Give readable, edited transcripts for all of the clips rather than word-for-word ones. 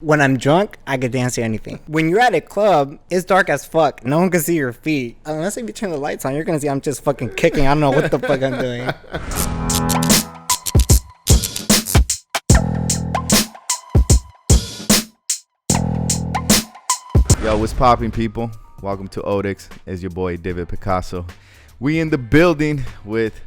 When I'm drunk, I could dance to anything. When you're at a club, it's dark as fuck. No one can see your feet. Unless if you turn the lights on, you're gonna see I'm just fucking kicking. I don't know what the fuck I'm doing. Yo, what's popping, people? Welcome to Oodex. It's your boy David Picasso. We in the building with,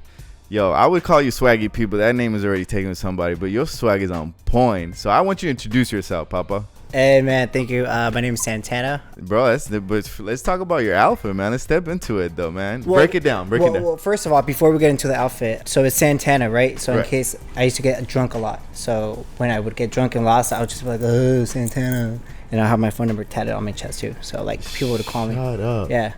yo, I would call you Swaggy people. That name is already taken with somebody, but your swag is on point. So I want you to introduce yourself, Papa. Hey man, thank you. My name is Santana. Bro, but let's talk about your outfit, man. Let's step into it, though, man. Break it down. Well, first of all, before we get into the outfit, so it's Santana, right? So Right. in case I used to get drunk a lot, so when I would get drunk and lost, I would just be like, "Oh, Santana," and I have my phone number tatted on my chest too. So like people would call me. Shut up. Yeah.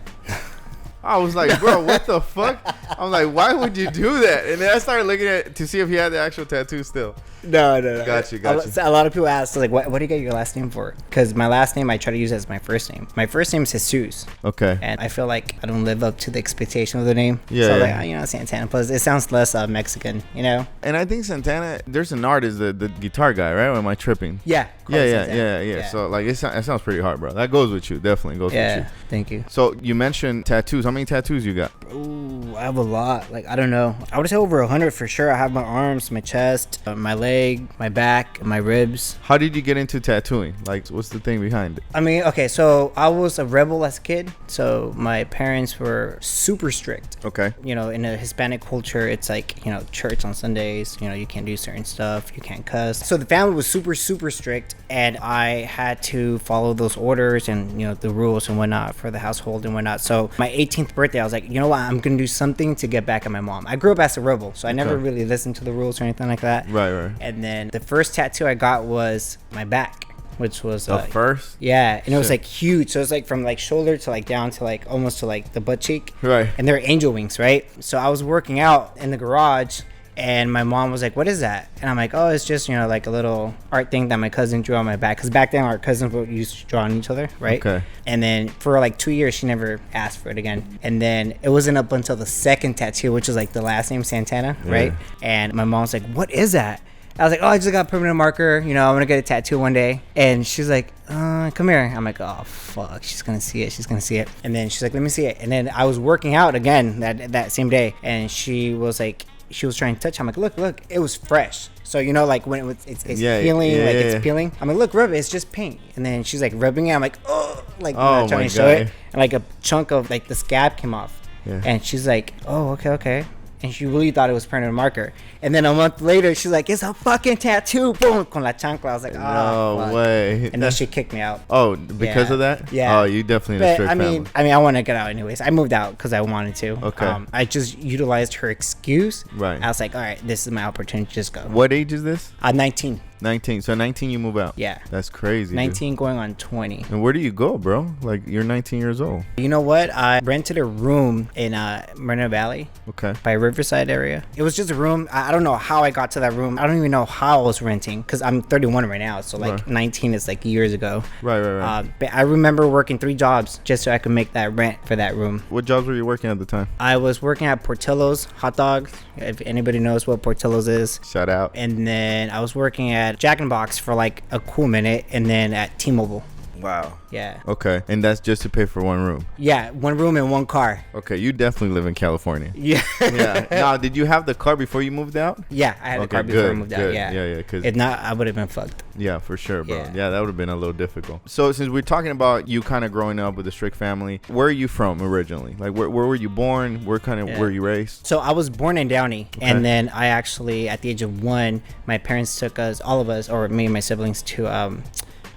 I was like, bro, what the fuck? I was like, why would you do that? And then I started looking at to see if he had the actual tattoo still. No. Got you. A lot of people ask, like, what do you get your last name for? Because my last name I try to use as my first name. My first name is Jesus. Okay. And I feel like I don't live up to the expectation of the name. Yeah, So yeah. like, Santana. Plus, it sounds less Mexican, you know? And I think Santana, there's an artist, the guitar guy, right? Or am I tripping? Yeah. Yeah. So like it sounds pretty hard, bro. That goes with you. Definitely goes with you. Thank you. So you mentioned tattoos. How many tattoos you got? Ooh, I have a lot. Like, I don't know. I would say over 100 for sure. I have my arms, my chest, my leg, my back, my ribs. How did you get into tattooing? Like, what's the thing behind it? I mean, okay, so I was a rebel as a kid. So my parents were super strict. Okay. You know, in a Hispanic culture, it's like, church on Sundays, you can't do certain stuff, you can't cuss. So the family was super, super strict, and I had to follow those orders and, the rules and whatnot for the household and whatnot. So my 18th birthday, I was like, you know what, I'm going to do something to get back at my mom. I grew up as a rebel, so I never really listened to the rules or anything like that. Right. And then the first tattoo I got was my back, which was The first? Yeah, and it was like huge. So it was like from like shoulder to like down to like almost to like the butt cheek. Right. And they're angel wings, right? So I was working out in the garage, and my mom was like, "What is that?" And I'm like, "Oh, it's just like a little art thing that my cousin drew on my back." Because back then our cousins would used to draw on each other, right? Okay. And then for like 2 years, she never asked for it again. And then it wasn't up until the second tattoo, which was like the last name Santana, right? And my mom's like, "What is that?" I was like, "Oh, I just got a permanent marker. I'm gonna get a tattoo one day." And she's like, "Come here." I'm like, "Oh fuck, she's gonna see it." And then she's like, "Let me see it." And then I was working out again that same day, and she was trying to touch it. I'm like, look, it was fresh. So like when it's peeling, it's peeling. I'm like, look, rub it. It's just paint. And then she's like rubbing it. I'm like, oh, like trying to show it, and like a chunk of like the scab came off. Yeah. And she's like, oh, okay. And she really thought it was permanent marker. And then a month later, she's like, "It's a fucking tattoo." Boom, con la chancla. I was like, "Oh, no fuck. way." And then she kicked me out. Oh, because of that? Yeah. Oh, you definitely in a strict family. I want to get out anyways. I moved out because I wanted to. Okay. I just utilized her excuse. Right. I was like, all right, this is my opportunity to just go. What age is this? 19. 19. So 19 you move out. Yeah. That's crazy. 19 dude. going on 20. And where do you go, bro? Like, you're 19 years old. You know what? I rented a room in Moreno Valley. Okay. By Riverside area. It was just a room. I don't know how I got to that room. I don't even know how I was renting because I'm 31 right now. So like 19 is like years ago. Right. But I remember working 3 jobs just so I could make that rent for that room. What jobs were you working at the time? I was working at Portillo's hot dogs. If anybody knows what Portillo's is. Shout out. And then I was working at Jack in the Box for like a cool minute, and then at T-Mobile. Wow. Yeah. Okay. And that's just to pay for one room? Yeah, 1 room and 1 car. Okay, you definitely live in California. Yeah. Yeah. Now, did you have the car before you moved out? Yeah, I had a car before I moved out. Yeah. Yeah. If not, I would have been fucked. Yeah, for sure, bro. Yeah. Yeah, that would have been a little difficult. So since we're talking about you kind of growing up with a strict family, where are you from originally? Like, where were you born? Where were you raised? So I was born in Downey, and then I actually, at the age of 1, my parents took us, all of us, or me and my siblings, to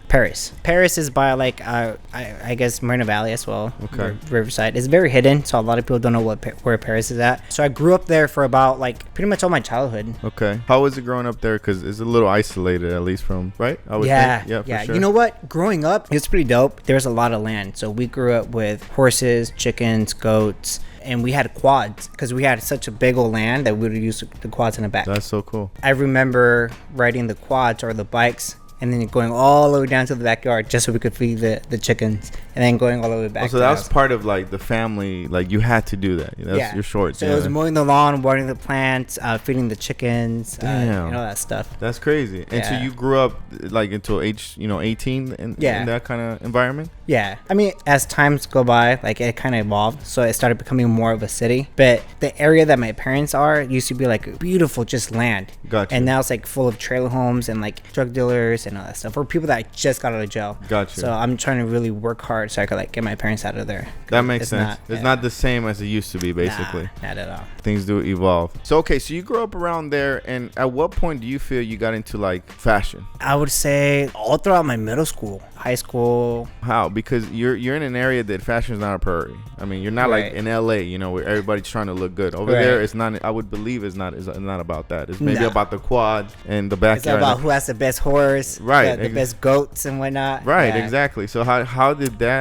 Paris. Paris is by like I guess Moreno Valley as well. Okay. Riverside. It's very hidden, so a lot of people don't know where Paris is at. So I grew up there for about like pretty much all my childhood. Okay. How was it growing up there? Because it's a little isolated, at least from right. I would think. Yeah. For sure. You know what? Growing up, it's pretty dope. There's a lot of land, so we grew up with horses, chickens, goats. And we had quads because we had such a big old land that we would use the quads in the back. That's so cool. I remember riding the quads or the bikes and then going all the way down to the backyard just so we could feed the chickens, and then going all the way back. So that was part of like the family, like you had to do that. That's your short. So it was mowing the lawn, watering the plants, feeding the chickens, Damn. that stuff. That's crazy. And so you grew up like until age 18 in that kind of environment? Yeah. I mean, as times go by, like it kind of evolved. So it started becoming more of a city. But the area that my parents are used to be like beautiful, just land. Gotcha. And now it's like full of trailer homes and like drug dealers and all that stuff for people that just got out of jail. Gotcha. So I'm trying to really work hard so I could like get my parents out of there. That makes sense. It's not the same as it used to be, basically. Nah, not at all. Things do evolve. So okay, so you grew up around there, and at what point do you feel you got into like fashion? I would say all throughout my middle school, high school. How? Because you're in an area that fashion is not a priority. I mean, you're not like in LA, where everybody's trying to look good. Over there, it's not. I would believe it's not about that. It's maybe about the quad and the backyard. It's about who has the best horse, right? The best goats and whatnot. Right, exactly. So how did that?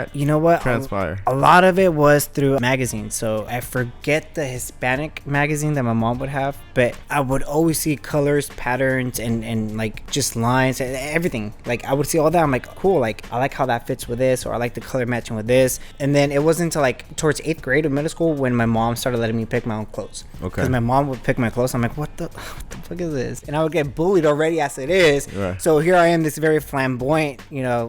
Transpire. A lot of it was through magazines. So I forget the Hispanic magazine that my mom would have, but I would always see colors, patterns, and like just lines and everything. Like I would see all that. I'm like, cool. Like I like how that fits with this, or I like the color matching with this. And then it wasn't until like towards 8th grade of middle school when my mom started letting me pick my own clothes. Okay. Because my mom would pick my clothes. I'm like, what the fuck is this? And I would get bullied already as it is. Right. So here I am, this very flamboyant,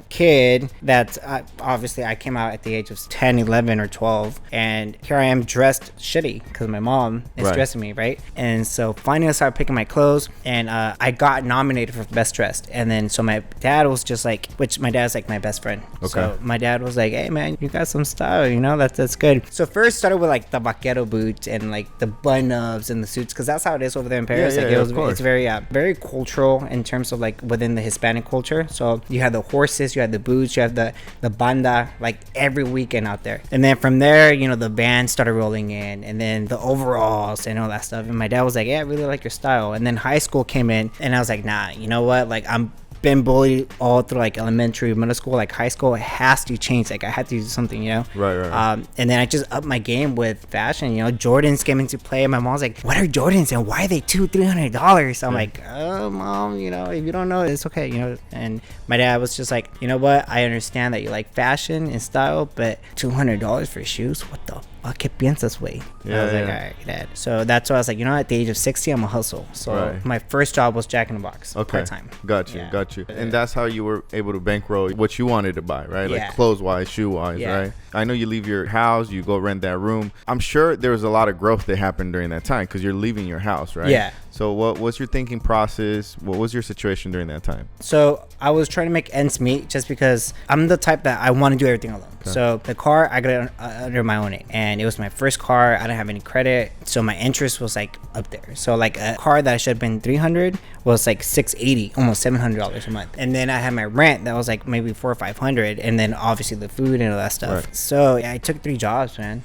kid that obviously I came out at the age of 10, 11, or 12. And here I am dressed shitty because my mom is dressing me, right? And so finally I started picking my clothes, and I got nominated for best dressed. And then so my dad was just like, which my dad's like my best friend. Okay. So my dad was like, hey man, you got some style, that's good. So first started with like the vaquero boots and like the button-ups and the suits, because that's how it is over there in Paris. It's very very cultural in terms of like within the Hispanic culture. So you had the horses, you had the boots, you had the banda, like every weekend out there. And then from there, the band started rolling in, and then the overalls and all that stuff. And my dad was like, yeah, I really like your style. And then high school came in, and I was like, nah, you know what, like I'm been bullied all through like elementary, middle school, like high school. It has to change. Like I had to do something, Right. And then I just upped my game with fashion. Jordans came into play. My mom's like, what are Jordans and why are they $200-$300? I'm like, oh mom, if you don't know, it's okay, And my dad was just like, you know what, I understand that you like fashion and style, but $200 for shoes, what the fuck que piensas, güey? I was like, all right, dad. So that's why I was like, at the age of 60, I'm a hustle. So my first job was Jack in the Box, part-time. Got you. And that's how you were able to bankroll what you wanted to buy, right? Like clothes-wise, shoe-wise, right? I know you leave your house, you go rent that room. I'm sure there was a lot of growth that happened during that time because you're leaving your house, right? Yeah. So what was your thinking process? What was your situation during that time? So I was trying to make ends meet just because I'm the type that I want to do everything alone. Okay. So the car, I got it under my own name, and it was my first car. I didn't have any credit, so my interest was like up there. So like a car that should have been $300 was like $680, almost $700 a month. And then I had my rent that was like maybe $400 or $500, and then obviously the food and all that stuff. Right. So I took 3 jobs, man.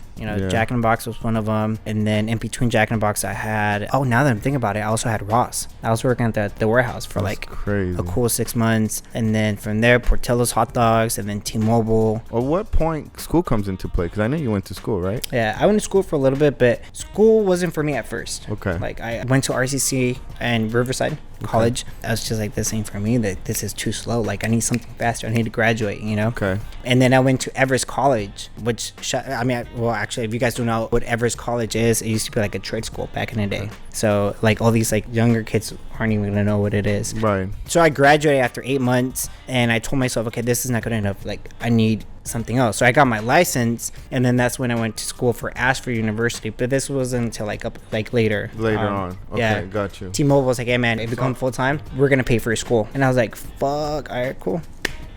Jack in the Box was one of them, and then in between Jack in the Box, I had now that I'm thinking about it, I also had Ross. I was working at the warehouse for crazy. A cool 6 months, and then from there Portillo's hot dogs, and then T-Mobile. At what point school comes into play? Because I know you went to school, right? Yeah, I went to school for a little bit, but school wasn't for me at first. Okay. Like I went to RCC and Riverside College. I was just like, this ain't for me. That this is too slow. Like I need something faster. I need to graduate. Okay. And then I went to Everest College, which actually, if you guys don't know what Everest College is, it used to be like a trade school back in the day. So like all these like younger kids aren't even gonna know what it is. Right. So I graduated after 8 months, and I told myself, okay, this is not good enough. Like I need something else. So I got my license, and then that's when I went to school for Ashford University. But this wasn't until later on. Okay, yeah, got you. T-Mobile was like, hey man, if you come full time, we're gonna pay for your school. And I was like, fuck, all right, cool.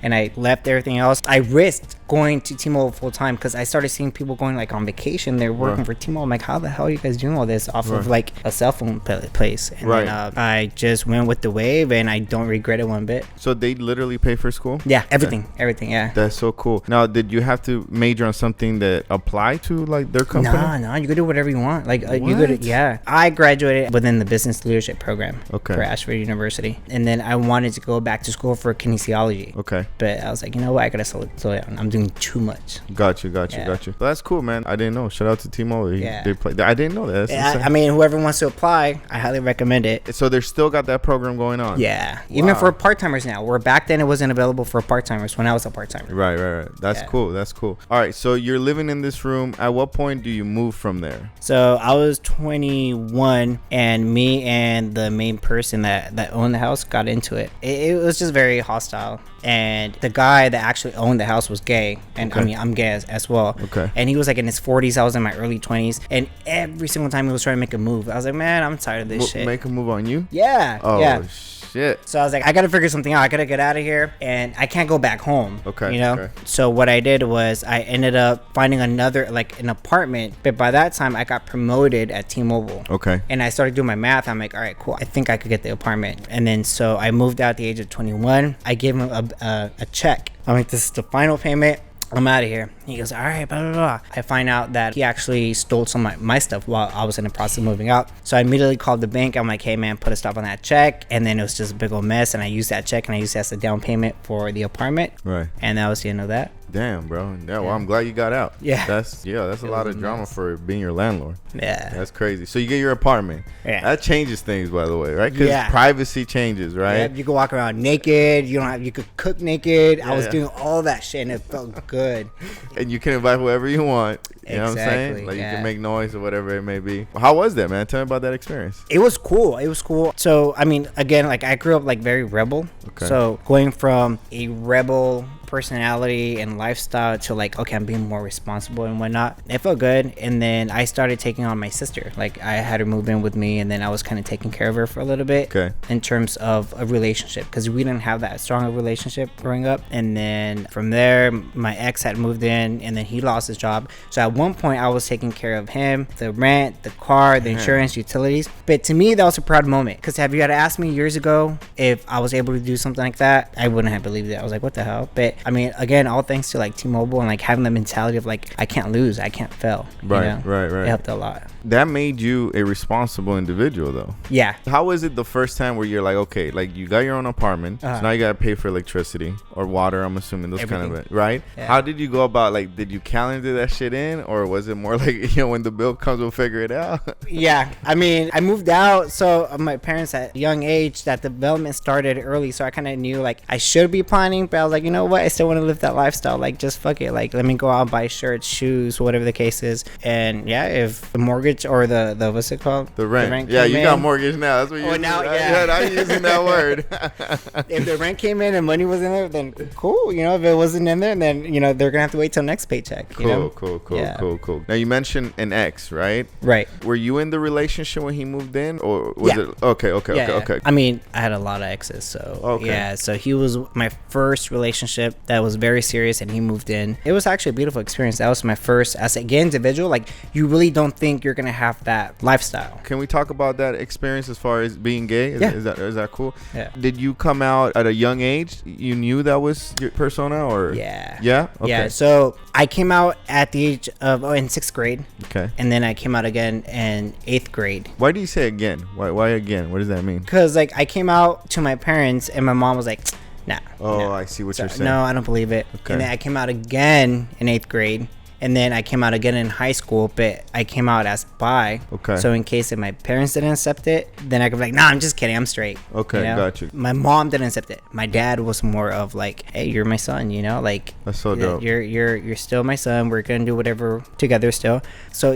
And I left everything else. I risked going to T-Mobile full time because I started seeing people going like on vacation. They're working for T-Mobile. I'm like, how the hell are you guys doing all this off of like a cell phone place? And then, I just went with the wave, and I don't regret it one bit. So they literally pay for school? Yeah, everything. Yeah. That's so cool. Now, did you have to major on something that applied to like their company? No, you could do whatever you want. Like you could, yeah. I graduated within the business leadership program for Ashford University, and then I wanted to go back to school for kinesiology. Okay. But I was like, you know what? I gotta slow down. I'm doing too much. Got you. But that's cool, man. I didn't know. Shout out to T-Mobile. They play. I didn't know that. I mean, whoever wants to apply, I highly recommend it. So they're still got that program going on. Yeah, even for part-timers now. Where back then it wasn't available for part-timers when I was a part-timer. Right. That's cool. All right, so you're living in this room. At what point do you move from there? So I was 21, and me and the main person that owned the house got into it. It was just very hostile. And the guy that actually owned the house was gay, and I mean I'm gay as well. Okay. And he was like in his 40s. I was in my early 20s, and every single time he was trying to make a move, I was like, man, I'm tired of this shit. Make a move on you? Yeah. Oh yeah. Shit. So I was like, I gotta figure something out. I gotta get out of here, and I can't go back home. Okay. You know. Okay. So what I did was I ended up finding another an apartment, but by that time I got promoted at T-Mobile. Okay. And I started doing my math. I'm like, all right, cool. I think I could get the apartment. And then so I moved out at the age of 21. I gave him a check. I'm like, this is the final payment. I'm out of here. He goes, all right, blah, blah, blah. I find out that he actually stole some of my stuff while I was in the process of moving out. So I immediately called the bank. I'm like, hey, man, put a stop on that check. And then it was just a big old mess. And I used that check, and I used that as a down payment for the apartment. Right. And that was the end of that. Damn, bro. Yeah, well, I'm glad you got out. Yeah. That's a lot of drama for being your landlord. Yeah. That's crazy. So you get your apartment. Yeah. That changes things, by the way, right? Because privacy changes, right? Yeah, you could walk around naked. You could cook naked. I was doing all that shit, and it felt good. And you can invite whoever you want. You know what I'm saying? Like you can make noise or whatever it may be. How was that, man? Tell me about that experience. It was cool. So I mean, again, like I grew up like very rebel. Okay. So going from a rebel personality and lifestyle to like, okay, I'm being more responsible and whatnot, it felt good. And then I started taking on my sister. Like I had her move in with me, and then I was kind of taking care of her for a little bit. Okay. In terms of a relationship, because we didn't have that strong a relationship growing up. And then from there, my ex had moved in, and then he lost his job. So at one point I was taking care of him, the rent, the car, the insurance, utilities. But to me, that was a proud moment, because have you had asked me years ago if I was able to do something like that, I wouldn't have believed it. I was like, what the hell? But I mean, again, all thanks to like T-Mobile and like having the mentality of like, I can't lose, I can't fail. Right. It helped a lot. That made you a responsible individual, though. Yeah. How was it the first time where you're like, okay, like you got your own apartment, so now you gotta pay for electricity or water, I'm assuming, those Everything. kind of, right? Yeah. How did you go about, like, did you calendar that shit in, or was it more like, you know, when the bill comes, we'll figure it out? Yeah, I mean, I moved out, so my parents at a young age, that development started early, so I kind of knew like I should be planning, but I was like, you know what, I still want to live that lifestyle. Like, just fuck it, like let me go out and buy shirts, shoes, whatever the case is. And yeah, if the mortgage or the what's it called, the rent yeah, you got mortgage now, that's what you now. I'm using that word. If the rent came in and money was in there, then cool. You know, if it wasn't in there, then you know they're gonna have to wait till next paycheck. Cool. Yeah. Cool. Now you mentioned an ex, right? Right. Were you in the relationship when he moved in, or was it okay? I mean, I had a lot of exes, so yeah. So he was my first relationship that was very serious, and he moved in. It was actually a beautiful experience. That was my first as a gay individual. Like, you really don't think you're gonna have that lifestyle. Can we talk about that experience as far as being gay? Is that cool? Yeah. Did you come out at a young age? You knew that was your persona, or yeah? Okay. Yeah. So I came out at the age of in 6th grade. Okay. And then I came out again in 8th grade. Why do you say again? Why again? What does that mean? Because like I came out to my parents, and my mom was like, nah. Oh, I see what you're saying. No, I don't believe it. Okay. And then I came out again in 8th grade. And then I came out again in high school, but I came out as bi. Okay. So in case if my parents didn't accept it, then I could be like, nah, I'm just kidding, I'm straight. Okay, you know? got you. My mom didn't accept it. My dad was more of like, hey, you're my son, you know, like that's so dope. You're still my son. We're gonna do whatever together still. So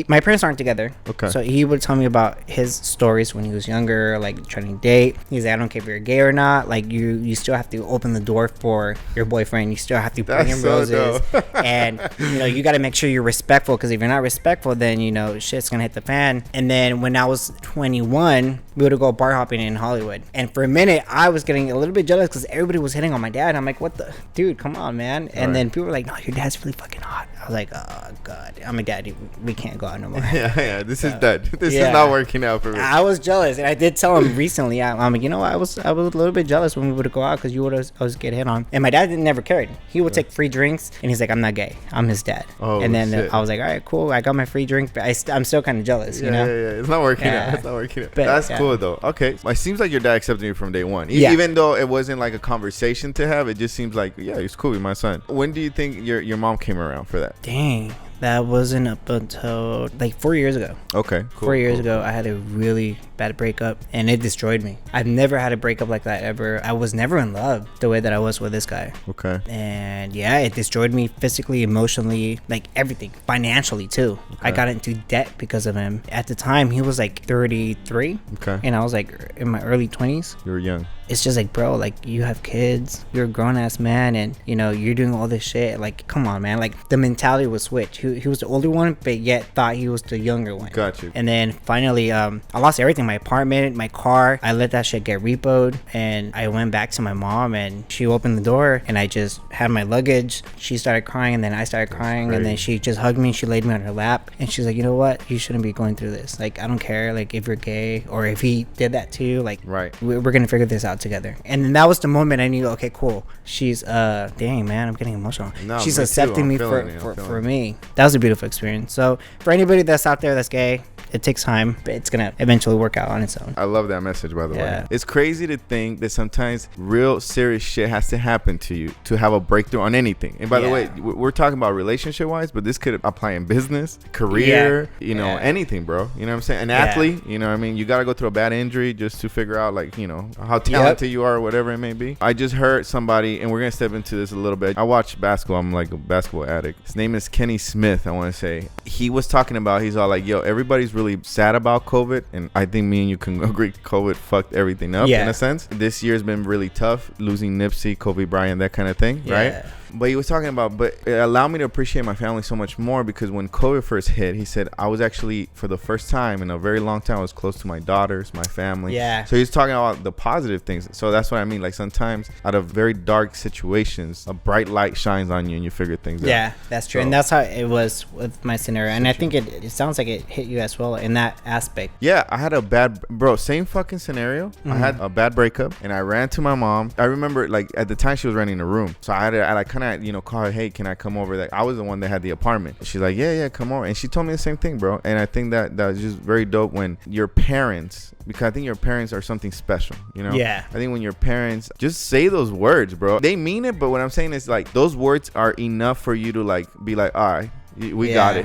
my parents aren't together. Okay. So he would tell me about his stories when he was younger, like trying to date. He's like, I don't care if you're gay or not. Like you still have to open the door for your boyfriend. You still have to bring him roses, and you know you got to make sure you're respectful, because if you're not respectful, then you know shit's gonna hit the fan. And then when I was 21, we would go bar hopping in Hollywood, and for a minute I was getting a little bit jealous because everybody was hitting on my dad. I'm like, what the dude, come on, man. And then people were like, no, your dad's really fucking hot. I was like, oh god, I'm like, Dad, we can't go out no more. yeah this is dead. This is not working out for me. I was jealous, and I did tell him recently, I'm like, you know what, I was a little bit jealous when we would go out, because you would always get hit on. And my dad never cared. He would take free drinks, and he's like, I'm not gay, I'm his dad. dad. Oh, and then shit. I was like, all right, cool. I got my free drink, but I'm still kind of jealous, you know? Yeah. It's not working out. It's not working out. But, That's cool, though. Okay. It seems like your dad accepted you from day one. Even though it wasn't like a conversation to have, it just seems like, yeah, it's cool. You're my son. When do you think your mom came around for that? Dang. That wasn't up until like 4 years ago. Okay, cool. 4 years ago, I had a really bad breakup, and it destroyed me. I've never had a breakup like that ever. I was never in love the way that I was with this guy. Okay. And yeah, it destroyed me physically, emotionally, like everything, financially too. Okay. I got into debt because of him. At the time, he was like 33. Okay. And I was like in my early 20s. You were young. It's just like, bro, like you have kids, you're a grown ass man, and you know you're doing all this shit. Like, come on, man. Like the mentality was switched. He was the older one, but yet thought he was the younger one. Got you. And then finally, I lost everything: my apartment, my car. I let that shit get repoed, and I went back to my mom, and she opened the door, and I just had my luggage. She started crying, and then I started crying, and then she just hugged me. She laid me on her lap, and she's like, you know what? You shouldn't be going through this. Like, I don't care, like if you're gay or if he did that to you. Like, right. We're gonna figure this out together. And then that was the moment I knew, okay, cool. She's dang, man, I'm getting emotional. No, she's accepting me for me. That was a beautiful experience. So for anybody that's out there that's gay, it takes time, but it's gonna eventually work out on its own. I love that message, by the way. It's crazy to think that sometimes real serious shit has to happen to you to have a breakthrough on anything. And by the way, we're talking about relationship wise, but this could apply in business, career, you know, anything, bro. You know what I'm saying? An athlete, you know what I mean? You gotta go through a bad injury just to figure out, like, you know, how talented you are or whatever it may be. I just heard somebody, and we're gonna step into this a little bit. I watch basketball. I'm like a basketball addict. His name is Kenny Smith, I want to say. He was talking about, he's all like, yo, everybody's really sad about COVID, and I think me and you can agree COVID fucked everything up in a sense. This year's been really tough, losing Nipsey, Kobe Bryant, that kind of thing, right? But he was talking about, but it allowed me to appreciate my family so much more, because when COVID first hit, he said, I was actually, for the first time in a very long time, I was close to my daughters, my family. So he's talking about the positive things. So that's what I mean. Like sometimes out of very dark situations, a bright light shines on you and you figure things out. Yeah, that's true. So, and that's how it was with my scenario. And I think it sounds like it hit you as well in that aspect. Yeah, I had a bad, same fucking scenario. I had a bad breakup and I ran to my mom. I remember, like, at the time she was renting a room. So I kind of, you know, call her, hey, can I come over? Like, I was the one that had the apartment. She's like, yeah, come over. And she told me the same thing, bro. And I think that was just very dope when your parents, because I think your parents are something special, you know? Yeah. I think when your parents just say those words, bro, they mean it. But what I'm saying is, like, those words are enough for you to, like, be like, all right, we got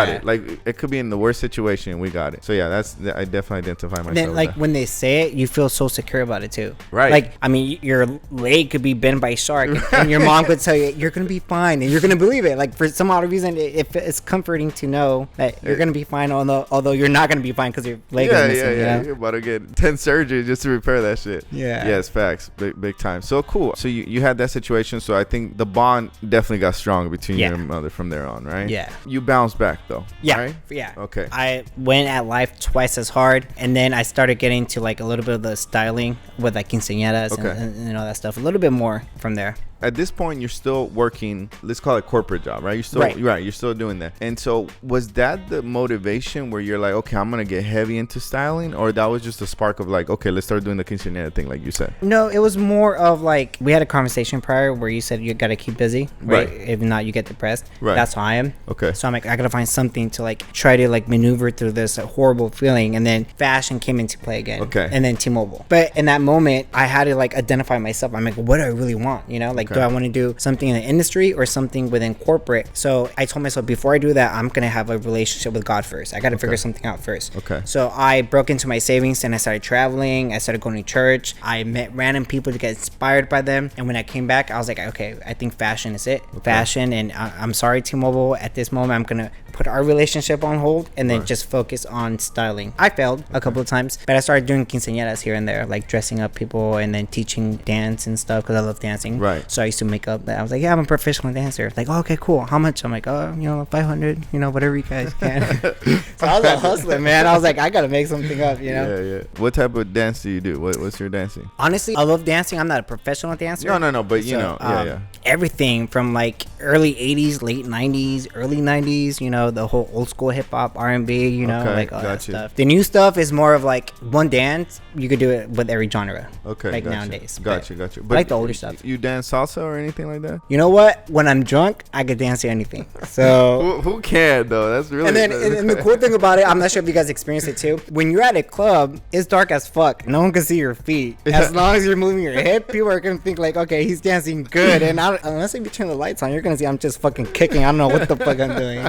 it. Like, it could be in the worst situation, we got it. So yeah, I definitely identify myself. Then, like, when they say it, you feel so secure about it too, right? Like, I mean, your leg could be bent by a shark, and your mom could tell you you're gonna be fine, and you're gonna believe it. Like, for some odd reason, it's comforting to know that you're gonna be fine, although you're not gonna be fine because your leg is missing. You know? You're about to get 10 surgeries just to repair that shit. Yes, facts, big time. So cool. So you had that situation. So I think the bond definitely got stronger between you and your mother from there on, right? Yeah. You bounced back though. Right? Yeah. Okay. I went at life twice as hard, and then I started getting to like a little bit of the styling with like quinceañeras and all that stuff. A little bit more from there. At this point, you're still working, let's call it corporate job, right? You're still you're still doing that. And so was that the motivation where you're like, okay, I'm going to get heavy into styling? Or that was just a spark of like, okay, let's start doing the quinceañera thing like you said? No, it was more of like, we had a conversation prior where you said you got to keep busy, right? If not, you get depressed. Right. That's how I am. Okay. So I'm like, I got to find something to like try to like maneuver through this horrible feeling. And then fashion came into play again. Okay. And then T-Mobile. But in that moment, I had to like identify myself. I'm like, what do I really want? You know, like, do I want to do something in the industry or something within corporate? So I told myself, before I do that, I'm gonna have a relationship with God first. I gotta figure something out first. Okay. So I broke into my savings and I started traveling. I started going to church. I met random people to get inspired by them. And when I came back, I was like, okay, I think fashion is it. Fashion. And I'm sorry, T-Mobile, at this moment, I'm gonna put our relationship on hold and then just focus on styling. I failed a couple of times, but I started doing quinceañeras here and there, like dressing up people and then teaching dance and stuff because I love dancing. Right. So I used to make up. I was like, yeah, I'm a professional dancer. Like, oh, okay, cool. How much? I'm like, oh, 500, whatever you guys can. So I was a hustler, man. I was like, I got to make something up, Yeah. What type of dance do you do? What's your dancing? Honestly, I love dancing. I'm not a professional dancer. No, but you know, everything from like early 80s, late 90s, early 90s, you know, the whole old school hip hop, R&B, you know, like all that stuff. The new stuff is more of like one dance. You could do it with every genre. Okay. Like nowadays. Gotcha. But I like the older stuff. You dance salsa or anything like that? You know what? When I'm drunk, I could dance to anything. So who can though? That's really. And then and the cool thing about it, I'm not sure if you guys experience it too. When you're at a club, it's dark as fuck. No one can see your feet. As long as you're moving your hip, people are gonna think like, okay, he's dancing good. And unless if you turn the lights on, you're gonna see I'm just fucking kicking. I don't know what the fuck I'm doing.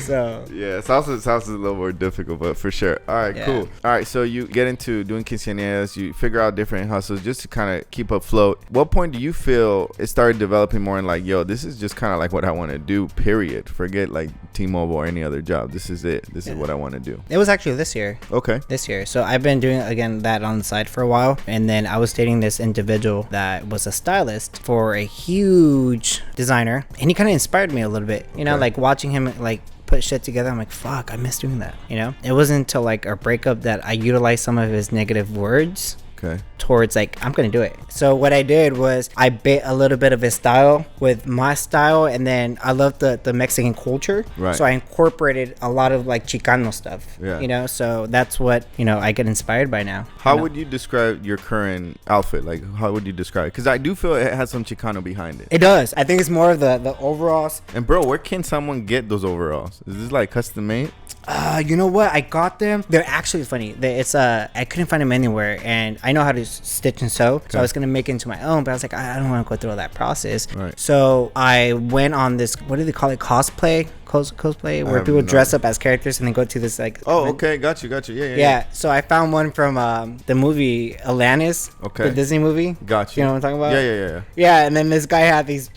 So yeah, salsa's a little more difficult, but for sure. All right, cool. All right, so you get into doing quinceañeras, you figure out different hustles just to kind of keep afloat. What point do you feel it started developing more in like, yo, this is just kind of like what I want to do, period. Forget like T-Mobile or any other job. This is it. This is what I want to do. It was actually this year. Okay. This year. So I've been doing, again, that on the side for a while. And then I was dating this individual that was a stylist for a huge designer. And he kind of inspired me a little bit. You know, like watching him like put shit together. I'm like, fuck, I miss doing that. You know, it wasn't until like our breakup that I utilized some of his negative words towards like, I'm gonna do it. So what I did was I bit a little bit of his style with my style, and then I love the Mexican culture, so I incorporated a lot of like Chicano stuff, you know, so that's what, you know, I get inspired by now. How would you describe your current outfit? Like, how would you describe it? Because I do feel it has some Chicano behind it. It does. I think it's more of the overalls. And bro, where can someone get those overalls? Is this like custom made? You know what? I got them. They're actually funny. It's I couldn't find them anywhere, and I know how to stitch and sew, so I was gonna make it into my own, but I was like, I don't want to go through all that process. So I went on this, what do they call it? Cosplay, where people dress up as characters and then go to this like. Oh, okay, got you. Yeah. So I found one from the movie Alanis, the Disney movie. Got you. You know what I'm talking about? Yeah. Yeah, and then this guy had these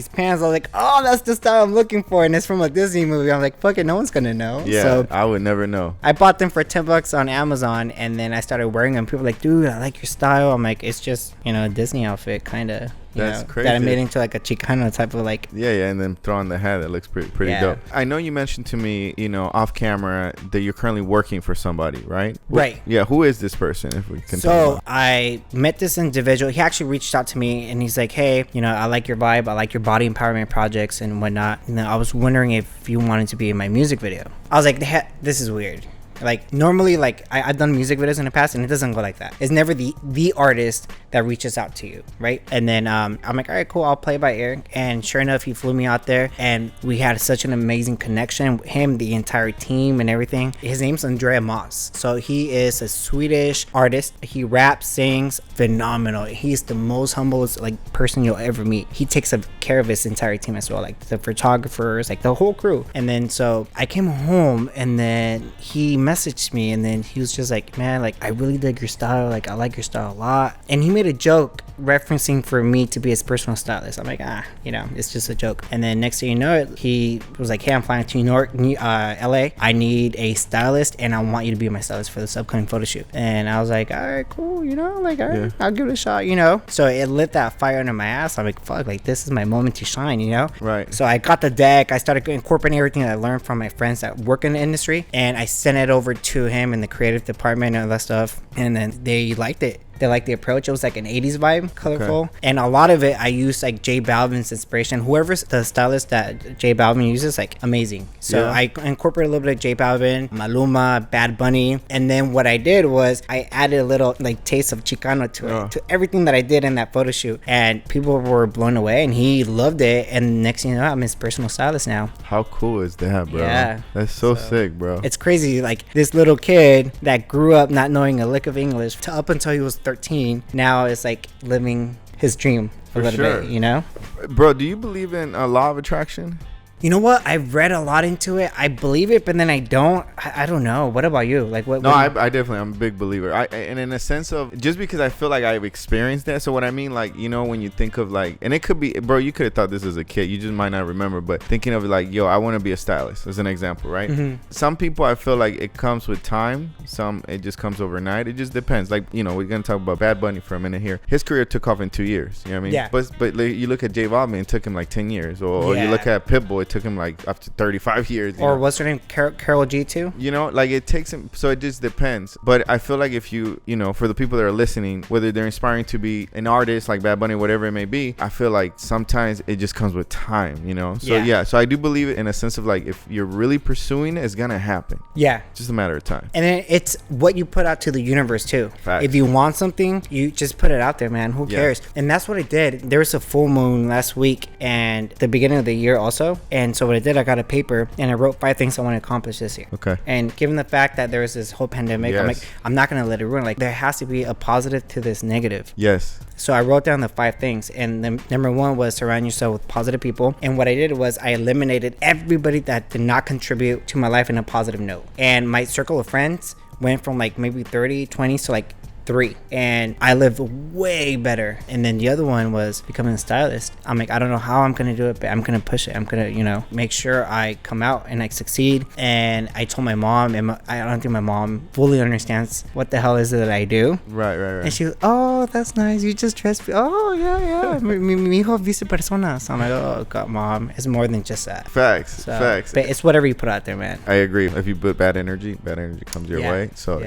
pants. I was like, oh, that's the style I'm looking for, and it's from a Disney movie. I'm like, fuck it, no one's gonna know. Yeah, so I would never know. I bought them for $10 on Amazon, and then I started wearing them. People were like, dude, I like your style. I'm like, it's just, you know, a Disney outfit, kind of. That's crazy. That I made into like a Chicano type of like. Yeah, and then throw on the hat. That looks pretty dope. I know you mentioned to me, you know, off camera that you're currently working for somebody, right? Right. Yeah. Who is this person? If we can. So I met this individual. He actually reached out to me, and he's like, hey, you know, I like your vibe. I like your body empowerment projects and whatnot. And I was wondering if you wanted to be in my music video. I was like, this is weird. Like normally, like I've done music videos in the past, and it doesn't go like that. It's never the artist that reaches out to you, right? And then I'm like, all right, cool, I'll play by ear. And sure enough, he flew me out there, and we had such an amazing connection with him, the entire team, and everything. His name's Andrea Moss. So he is a Swedish artist. He raps, sings, phenomenal. He's the most humblest like person you'll ever meet. He takes care of his entire team as well, like the photographers, like the whole crew. And then so I came home, and then he messaged me, and then he was just like, man, like I really dig your style, like I like your style a lot. And he made a joke referencing for me to be his personal stylist. I'm like, you know, it's just a joke. And then next thing you know it, he was like, hey, I'm flying to New York, LA. I need a stylist, and I want you to be my stylist for this upcoming photo shoot. And I was like, all right, cool, you know, like all right, I'll give it a shot, you know. So it lit that fire under my ass. I'm like, fuck, like this is my moment to shine, you know. Right. So I got the deck. I started incorporating everything that I learned from my friends that work in the industry, and I sent it over to him in the creative department and all that stuff, and then they liked it. They liked the approach. It was like an 80s vibe, colorful. And a lot of it, I used like J Balvin's inspiration. Whoever's the stylist that J Balvin uses, like amazing. So I incorporated a little bit of J Balvin, Maluma, Bad Bunny. And then what I did was I added a little like taste of Chicano to it, to everything that I did in that photo shoot. And people were blown away, and he loved it. And next thing you know, I'm his personal stylist now. How cool is that, bro? Yeah. That's so sick, bro. It's crazy. Like this little kid that grew up not knowing a lick of English up until he was 13, now is like living his dream a little bit, you know? Bro, do you believe in a law of attraction? You know what? I've read a lot into it. I believe it, but then I don't. I don't know. What about you? Like what? No, I definitely, I'm a big believer. And in a sense of just because I feel like I've experienced that. So what I mean, like, you know, when you think of like, and it could be, bro, you could have thought this as a kid. You just might not remember, but thinking of it like, yo, I want to be a stylist as an example, right? Mm-hmm. Some people, I feel like it comes with time. Some, it just comes overnight. It just depends. Like, you know, we're going to talk about Bad Bunny for a minute here. His career took off in 2 years. You know what I mean? Yeah. But you look at J Balvin, it took him like 10 years. Or you look at Pitbull, it took him like up to 35 years. Or what's her name? Carol G too? You know, like it takes him. So it just depends. But I feel like if you know, for the people that are listening, whether they're inspiring to be an artist like Bad Bunny, whatever it may be, I feel like sometimes it just comes with time, you know? So yeah, so I do believe it in a sense of like, if you're really pursuing it, it's going to happen. Yeah. Just a matter of time. And then it's what you put out to the universe too. Facts. If you want something, you just put it out there, man. Who cares? And that's what I did. There was a full moon last week and the beginning of the year also. And so what I did, I got a paper and I wrote 5 things I want to accomplish this year. Okay. And given the fact that there was this whole pandemic, I'm like, I'm not going to let it ruin. Like, there has to be a positive to this negative. Yes. So I wrote down the 5 things, and the number 1 was surround yourself with positive people. And what I did was I eliminated everybody that did not contribute to my life in a positive note. And my circle of friends went from like maybe 30, 20 to like 3, and I lived way better. And then the other one was becoming a stylist. I'm like, I don't know how I'm gonna do it, but I'm gonna push it. I'm gonna, you know, make sure I come out and I succeed. And I told my mom, and I don't think my mom fully understands what the hell is it that I do. Right. And she was, oh, that's nice. You just dress. Oh yeah. Mi hijo vice personas. I'm like, oh God, mom, it's more than just that. Facts. But it's whatever you put out there, man. I agree. If you put bad energy comes your way. So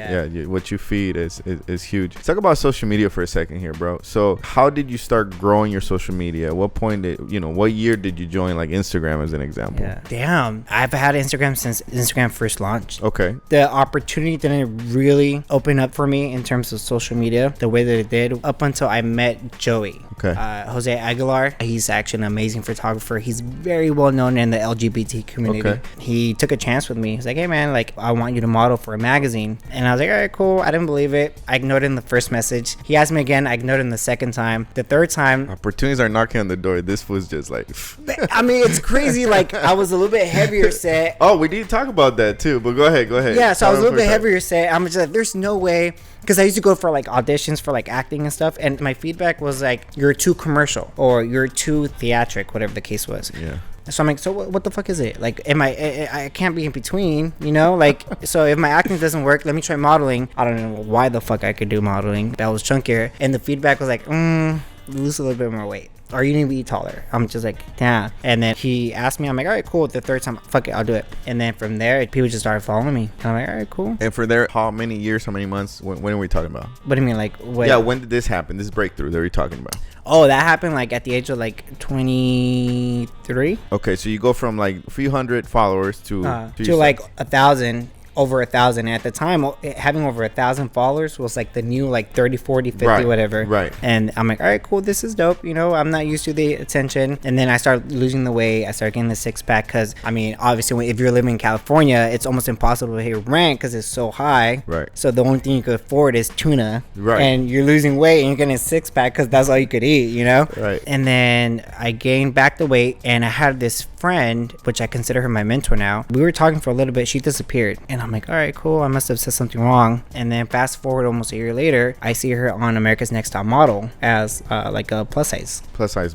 what you feed is huge. Let's talk about social media for a second here, bro. So how did you start growing your social media? At what point what year did you join like Instagram as an example? Yeah. Damn. I've had Instagram since Instagram first launched. Okay. The opportunity didn't really open up for me in terms of social media the way that it did up until I met Joey. Okay. Jose Aguilar. He's actually an amazing photographer. He's very well known in the LGBT community. Okay. He took a chance with me. He's like, hey man, like I want you to model for a magazine. And I was like, all right, cool. I didn't believe it. I ignored it in the first message. He asked me again. I ignored him the second time. The third time, opportunities are knocking on the door. This was just like I mean, it's crazy. Like I was a little bit heavier set. Oh, we need to talk about that too, but go ahead. Yeah, so I was a little bit heavier set. I'm just like, there's no way, because I used to go for like auditions for like acting and stuff, and my feedback was like, you're too commercial or you're too theatric, whatever the case was. Yeah. So I'm like, so what the fuck is it? Like, I can't be in between, you know? Like, so if my acting doesn't work, let me try modeling. I don't know why the fuck I could do modeling. That was chunkier. And the feedback was like, lose a little bit more weight. Or you need to be taller. I'm just like, damn. And then he asked me, I'm like, all right, cool. The third time, fuck it, I'll do it. And then from there, people just started following me. And I'm like, all right, cool. And for there, how many years, how many months, when are we talking about? What do you mean, like, what? Yeah, when did this happen? This breakthrough that we're talking about? Oh, that happened like at the age of like 23. Okay, so you go from like a few hundred followers to like 1,000. Over 1,000 at the time. Having over 1,000 followers was like the new like 30, 40, 50, whatever. Right. And I'm like, all right, cool, this is dope. You know, I'm not used to the attention. And then I started losing the weight. I started getting the 6-pack because, I mean, obviously if you're living in California, it's almost impossible to pay rent because it's so high. Right. So the only thing you could afford is tuna. Right. And you're losing weight and you're getting a 6-pack because that's all you could eat, you know? Right. And then I gained back the weight, and I had this friend, which I consider her my mentor now. We were talking for a little bit. She disappeared. And I'm like, all right, cool. I must have said something wrong. And then fast forward almost a year later, I see her on America's Next Top Model as like a plus size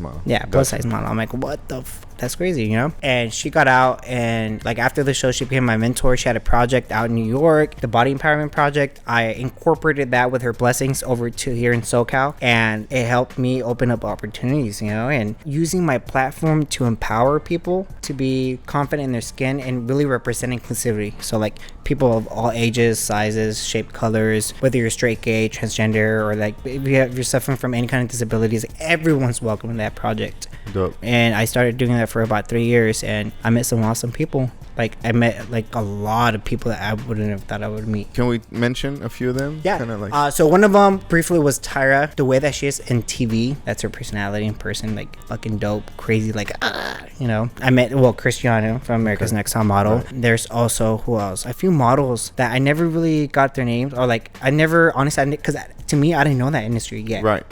model. Yeah, plus size model. I'm like, what the that's crazy, you know? And she got out, and like after the show, she became my mentor. She had a project out in New York, the Body Empowerment Project. I incorporated that with her blessings over to here in SoCal, and it helped me open up opportunities, you know, and using my platform to empower people to be confident in their skin and really represent inclusivity. So like people of all ages, sizes, shape, colors, whether you're straight, gay, transgender, or like if you're suffering from any kind of disabilities, everyone's welcome in that project. Dope. And I started doing that for about 3 years, and I met some awesome people. Like I met like a lot of people that I wouldn't have thought I would meet. Can we mention a few of them? Yeah. Kinda like so one of them briefly was Tyra. The way that she is in TV, that's her personality in person. Like fucking dope, crazy. Like you know. I met Cristiano from America's Next Top Model. Right. There's also who else? A few models that I never really got their names, or like I never honestly, because to me I didn't know that industry yet. Right.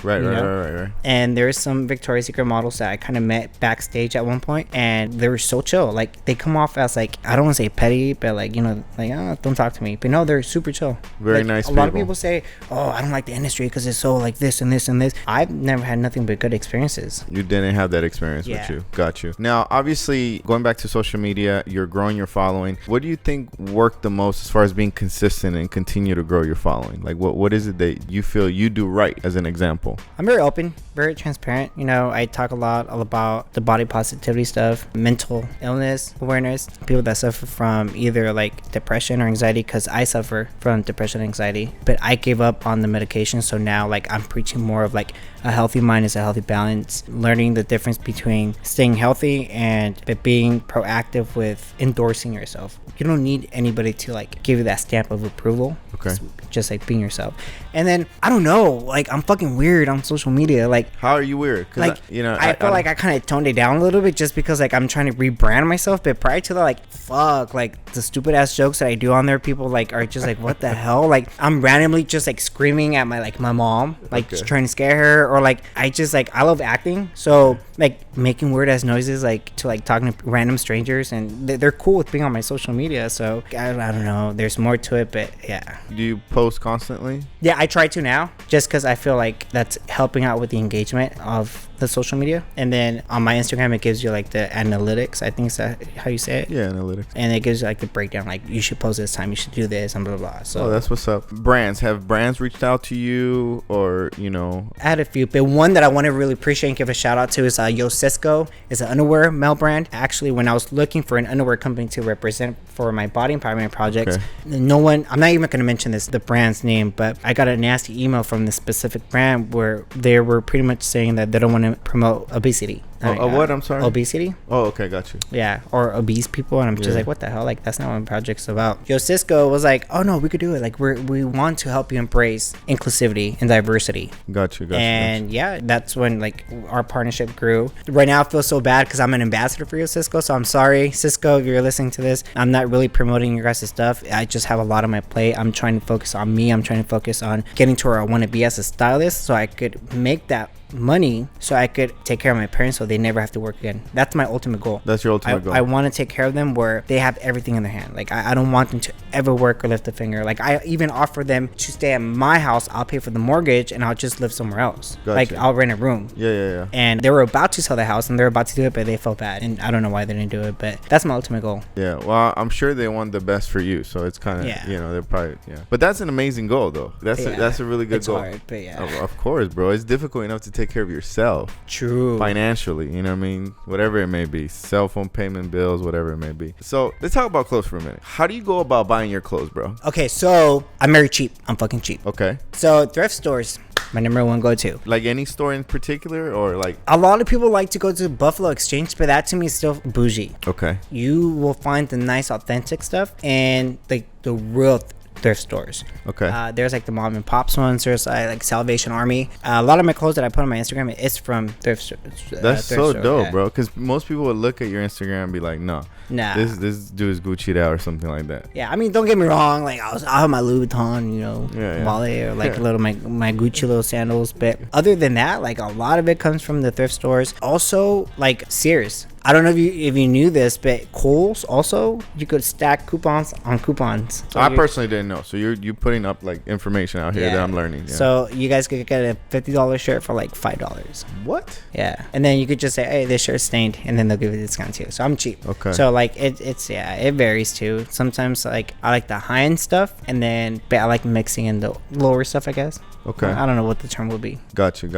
And there's some Victoria's Secret models that I kind of met backstage at one point, and they were so chill. Like they come off as like, I don't want to say petty, but like, you know, like, don't talk to me. But no, they're super chill. Very like, nice a lot of people say, oh, I don't like the industry because it's so like this and this and this. I've never had nothing but good experiences. You didn't have that experience with you. Got you. Now, obviously, going back to social media, you're growing your following. What do you think worked the most as far as being consistent and continue to grow your following? Like, what is it that you feel you do right as an example? I'm very open, very transparent. You know, I talk a lot all about the body positivity stuff, mental illness awareness, people that suffer from either like depression or anxiety, because I suffer from depression and anxiety, but I gave up on the medication. So now like I'm preaching more of like a healthy mind is a healthy balance, learning the difference between staying healthy and being proactive with endorsing yourself. You don't need anybody to like give you that stamp of approval. Okay. Just like being yourself. And then I don't know, like I'm fucking weird on social media. Like, how are you weird? Like, I feel like I kind of toned it down a little bit just because like I'm trying to rebrand myself. But prior to that, like fuck, like the stupid ass jokes that I do on there, people like are just like, what the hell? Like I'm randomly just like screaming at my mom, like just trying to scare her, or like I love acting, so like making weird ass noises, like to like talking to random strangers, and they're cool with being on my social media. So I don't know, there's more to it, but yeah. Do you post constantly? Yeah, I try to now, just because I feel like that's helping out with the engagement of the social media. And then on my Instagram, it gives you like the analytics, I think is that how you say it? Yeah, analytics. And it gives you like the breakdown, like you should post this time, you should do this, and blah blah blah. So that's what's up. Have brands reached out to you, or I had a few, but one that I want to really appreciate and give a shout out to is Yo Cisco. It's an underwear male brand. Actually, when I was looking for an underwear company to represent for my body empowerment projects, I'm not even going to mention the brand's name, but I got a nasty email from this specific brand where they were pretty much saying that they don't want to promote obesity. What? I'm sorry? Obesity. Oh, okay, got you. Yeah, or obese people, and I'm just like, what the hell? Like, that's not what my project's about. Yo Cisco was like, oh no, we could do it. Like, we want to help you embrace inclusivity and diversity. Got you. And yeah, that's when like our partnership grew. Right now, I feel so bad because I'm an ambassador for Yo Cisco, so I'm sorry, Cisco, if you're listening to this. I'm not really promoting your guys' stuff. I just have a lot on my plate. I'm trying to focus on me. I'm trying to focus on getting to where I want to be as a stylist, so I could make that money so I could take care of my parents so they never have to work again. That's my ultimate goal. That's your ultimate goal. I want to take care of them where they have everything in their hand. Like I don't want them to ever work or lift a finger. Like I even offer them to stay at my house. I'll pay for the mortgage and I'll just live somewhere else. Gotcha. Like I'll rent a room. Yeah. And they were about to sell the house and they were about to do it, but they felt bad, and I don't know why they didn't do it, but that's my ultimate goal. Yeah, well, I'm sure they want the best for you, so it's kind of they're probably but that's an amazing goal though. That's a really good goal. It's hard, but of course, bro. It's difficult enough to take care of yourself. True. Financially, you know what I mean? Whatever it may be. Cell phone payment, bills, whatever it may be. So let's talk about clothes for a minute. How do you go about buying your clothes, bro? Okay, so I'm very cheap. I'm fucking cheap. Okay. So thrift stores, my number one go-to. Like any store in particular, or like? A lot of people like to go to Buffalo Exchange, but that to me is still bougie. Okay. You will find the nice authentic stuff and the real thrift stores. Okay. There's like the mom and pops ones. There's like Salvation Army. A lot of my clothes that I put on my Instagram is from thrift stores. That's so dope, bro. Because most people would look at your Instagram and be like, nah, this dude is Gucci'd out or something like that. Yeah, I mean, don't get me wrong. Like I'll have my Louis Vuitton, wallet, or like a little my Gucci little sandals. But other than that, like a lot of it comes from the thrift stores. Also, like Sears. I don't know if you knew this, but Kohl's also, you could stack coupons on coupons. So I personally didn't know. So you're putting up like information out here that I'm learning. Yeah. So you guys could get a $50 shirt for like $5. What? Yeah. And then you could just say, hey, this shirt's stained, and then they'll give you a discount too. So I'm cheap. Okay. So like it varies too. Sometimes like I like the high end stuff, and then but I like mixing in the lower stuff, I guess. Okay. I don't know what the term would be. Got you.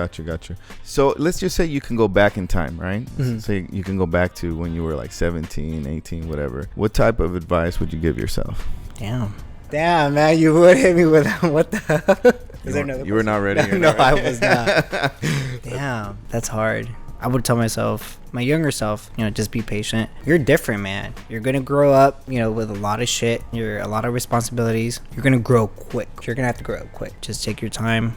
So let's just say you can go back in time, right? Mm-hmm. So you can go back to when you were like 17, 18, whatever. What type of advice would you give yourself? Damn, man, you would hit me with what the You were not ready? No, I was not. Damn, that's hard. I would tell myself, my younger self, just be patient. You're different, man. You're going to grow up, with a lot of shit. A lot of responsibilities. You're going to grow quick. You're going to have to grow up quick. Just take your time.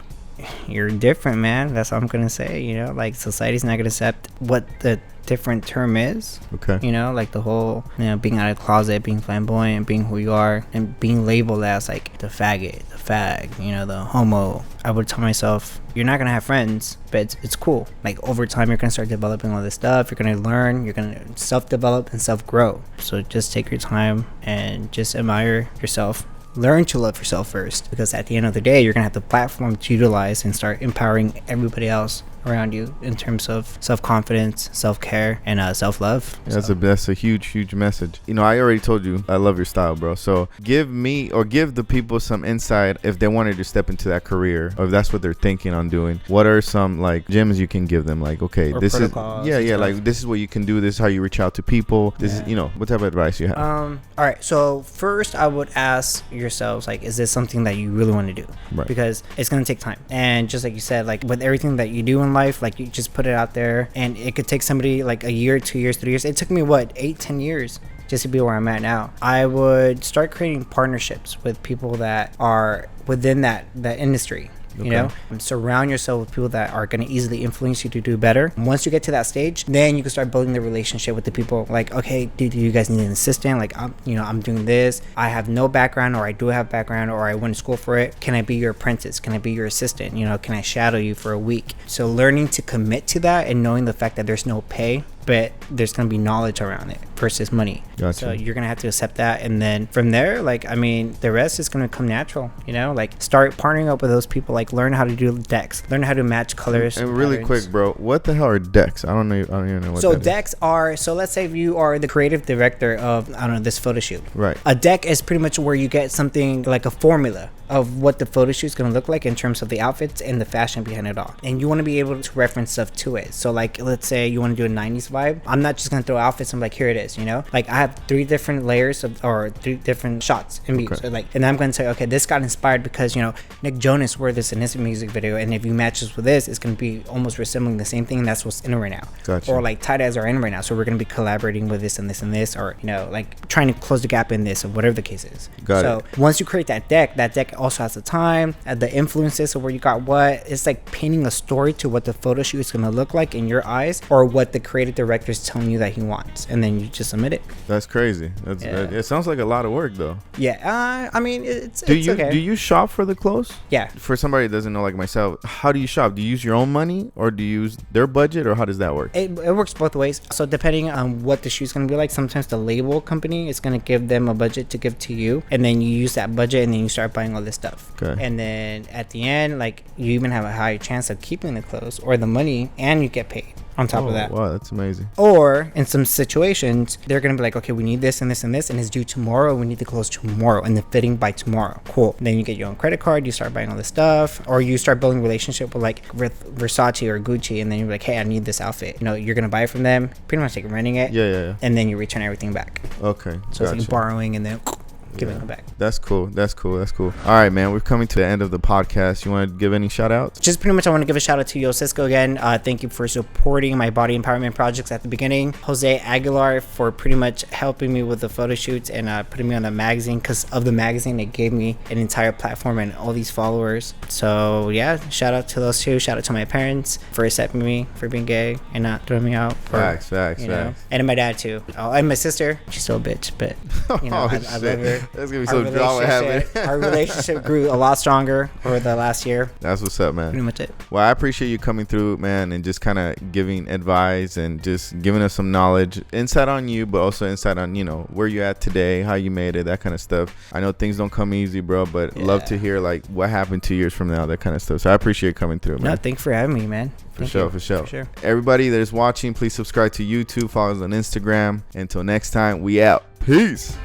You're different, man. That's all I'm going to say, like society's not going to accept what the different term is. Okay. Like the whole, being out of the closet, being flamboyant, being who you are, and being labeled as like the faggot, the fag, the homo. I would tell myself, you're not gonna have friends, but it's cool. Like over time, you're gonna start developing all this stuff. You're gonna learn. You're gonna self-develop and self-grow. So just take your time and just admire yourself. Learn to love yourself first, because at the end of the day, you're gonna have the platform to utilize and start empowering everybody else around you in terms of self-confidence, self-care, and self-love. That's a huge message. You know, I already told you I love your style, bro. So give the people some insight if they wanted to step into that career, or if that's what they're thinking on doing. What are some like gems you can give them? Like, okay, or this is like this is what you can do. This is how you reach out to people. This is, you know, what type of advice you have? All right. So first, I would ask yourselves, like, is this something that you really want to do? Right. Because it's gonna take time, and just like you said, like with everything that you do in life, like you just put it out there, and it could take somebody like a year, 2 years, 3 years. It took me 8-10 years just to be where I'm at now. I would start creating partnerships with people that are within that industry. You know, and surround yourself with people that are going to easily influence you to do better. And once you get to that stage, then you can start building the relationship with the people. Like, okay, do you guys need an assistant? Like, I'm doing this. I have no background, or I do have background, or I went to school for it. Can I be your apprentice? Can I be your assistant? You know, can I shadow you for a week? So learning to commit to that and knowing the fact that there's no pay, but there's going to be knowledge around it versus money. Gotcha. So you're going to have to accept that. And then from there, like, I mean, the rest is going to come natural, you know, like start partnering up with those people, like learn how to do decks, learn how to match colors. And really quick, bro, what the hell are decks? I don't even know what so that decks is. are, so let's say if you are the creative director of, I don't know, this photo shoot. Right. A deck is pretty much where you get something like a formula of what the photo shoot is going to look like in terms of the outfits and the fashion behind it all. And you want to be able to reference stuff to it. So like, let's say you want to do a 90s vibe. I'm not just going to throw outfits and be like, here it is, you know? Like I have 3 different layers or 3 different shots and views. So like, and I'm going to say, okay, this got inspired because, you know, Nick Jonas wore this in his music video. And if you match this with this, it's going to be almost resembling the same thing. And that's what's in right now. Gotcha. Or like tie-dyes are in right now. So we're going to be collaborating with this and this and this, or, you know, like trying to close the gap in this or whatever the case is. So once you create that deck also has the time, the influences of where you got what. It's like painting a story to what the photo shoot is going to look like in your eyes, or what the creative director is telling you that he wants, and then you just submit it. That's crazy. It sounds like a lot of work though. Yeah. I mean, it's okay. Do you shop for the clothes? Yeah. For somebody that doesn't know, like myself, how do you shop? Do you use your own money, or do you use their budget, or how does that work? It works both ways. So depending on what the shoot's going to be like, sometimes the label company is going to give them a budget to give to you, and then you use that budget, and then you start buying all this stuff. Okay. And then at the end, like, you even have a higher chance of keeping the clothes or the money, and you get paid on top of that. Wow, that's amazing. Or in some situations, they're gonna be like, okay, we need this and this and this, and it's due tomorrow. We need the clothes tomorrow, and the fitting by tomorrow. Cool. Then you get your own credit card. You start buying all this stuff, or you start building a relationship with like Versace or Gucci, and then you're like, hey, I need this outfit. You know, you're gonna buy it from them, pretty much like renting it. Yeah. And then you return everything back. Okay. So it's like borrowing and then giving it back. That's cool. All right, man, we're coming to the end of the podcast. You want to give any shout outs? Just pretty much, I want to give a shout out to Yo Cisco again. Thank you for supporting my body empowerment projects at the beginning. Jose Aguilar for pretty much helping me with the photo shoots and putting me on the magazine. Because of the magazine, it gave me an entire platform and all these followers. So yeah, shout out to those two. Shout out to my parents for accepting me for being gay and not throwing me out. Facts. And my dad too. Oh, and my sister. She's still a bitch, but you know, I love her. That's gonna be some drama happening. Our relationship grew a lot stronger over the last year. That's what's up, man. Pretty much it. Well, I appreciate you coming through, man, and just kind of giving advice and just giving us some knowledge, insight on you, but also insight on, you know, where you're at today, how you made it, that kind of stuff. I know things don't come easy, bro, but love to hear like what happened 2 years from now, that kind of stuff. So I appreciate you coming through, man. No, thanks for having me, man. For sure. Everybody that is watching, please subscribe to YouTube, follow us on Instagram. Until next time, we out. Peace.